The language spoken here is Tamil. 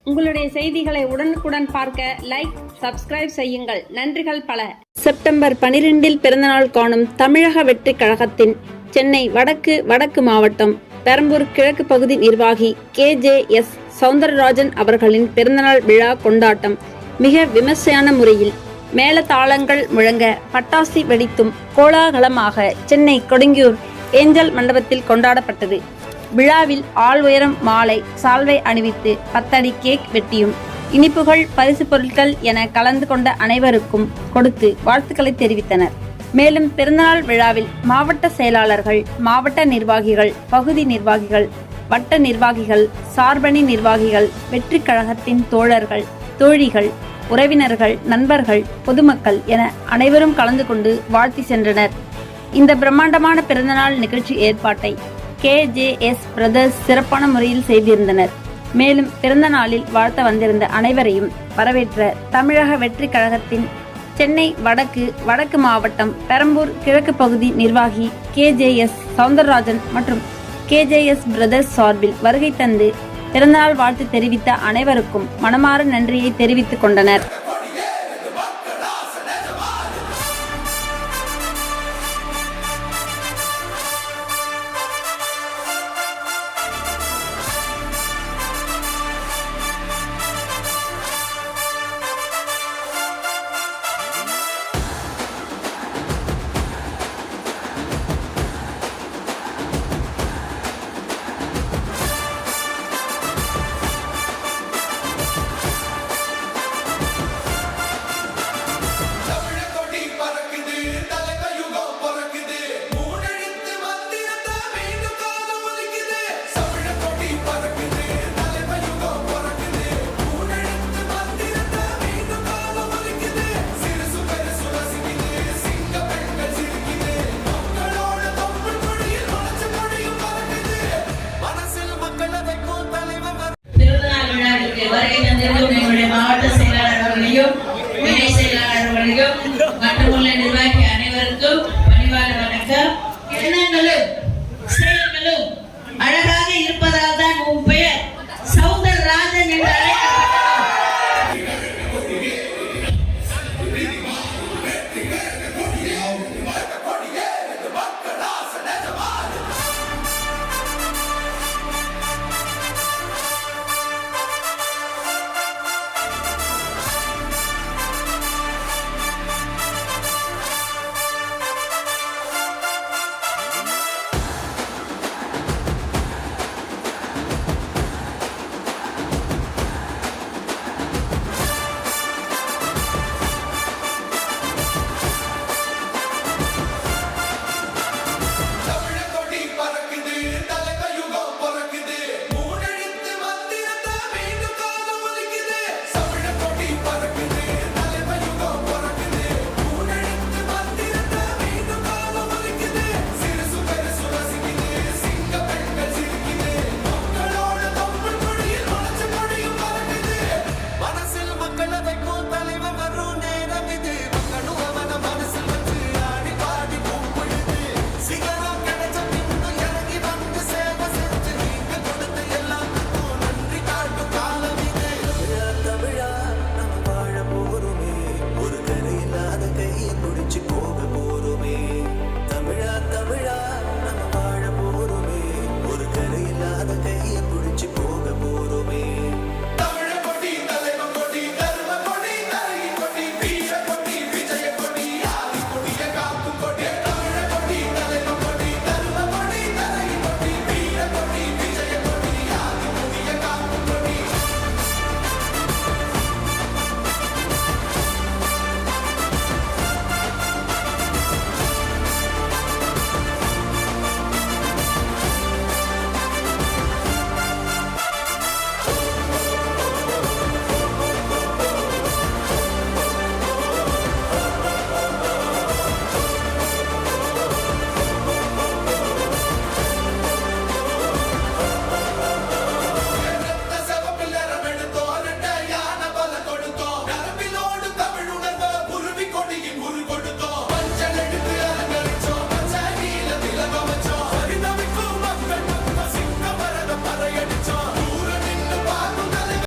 உங்களுடைய செய்திகளை உடனுக்குடன் பார்க்க லைக், சப்ஸ்கிரைப் செய்யுங்கள். நன்றிகள் பல. செப்டம்பர் 12 பிறந்தநாள் காணும் தமிழக வெற்றி கழகத்தின் சென்னை வடக்கு மாவட்டம் பெரம்பூர் கிழக்கு பகுதி நிர்வாகி KJS சௌந்தரராஜன் அவர்களின் பிறந்தநாள் விழா கொண்டாட்டம் மிக விமர்சையான முறையில் மேளதாளங்கள் முழங்க பட்டாசு வெடித்தும் கோலாகலமாக சென்னை கொடுங்கியூர் ஏஞ்சல் மண்டபத்தில் கொண்டாடப்பட்டது. விழாவில் ஆள் உயரம் மாலை, சால்வை அணிவித்து 10 அடி கேக் வெட்டியும் இனிப்புகள், பரிசு பொருட்கள் என கலந்து கொண்ட அனைவருக்கும் கொடுத்து வாழ்த்துக்களை தெரிவித்தனர். மேலும் பிறந்தநாள் விழாவில் மாவட்ட செயலாளர்கள், மாவட்ட நிர்வாகிகள், பகுதி நிர்வாகிகள், வட்ட நிர்வாகிகள், சார்பணி நிர்வாகிகள், வெற்றி கழகத்தின் தோழர்கள், தோழிகள், உறவினர்கள், நண்பர்கள், பொதுமக்கள் என அனைவரும் கலந்து கொண்டு வாழ்த்தி சென்றனர். இந்த பிரம்மாண்டமான பிறந்தநாள் நிகழ்ச்சி ஏற்பாட்டை KJS பிரதர்ஸ் சிறப்பான முறையில் செய்திருந்தனர். மேலும் பிறந்த நாளில் வாழ்த்த வந்திருந்த அனைவரையும் வரவேற்ற தமிழக வெற்றி கழகத்தின் சென்னை வடக்கு மாவட்டம் பெரம்பூர் கிழக்கு பகுதி நிர்வாகி KJS சௌந்தரராஜன் மற்றும் KJS பிரதர்ஸ் சார்பில் வருகை தந்து பிறந்தநாள் வாழ்த்து தெரிவித்த அனைவருக்கும் மனமாற நன்றியை தெரிவித்துக் கொண்டனர். வருகை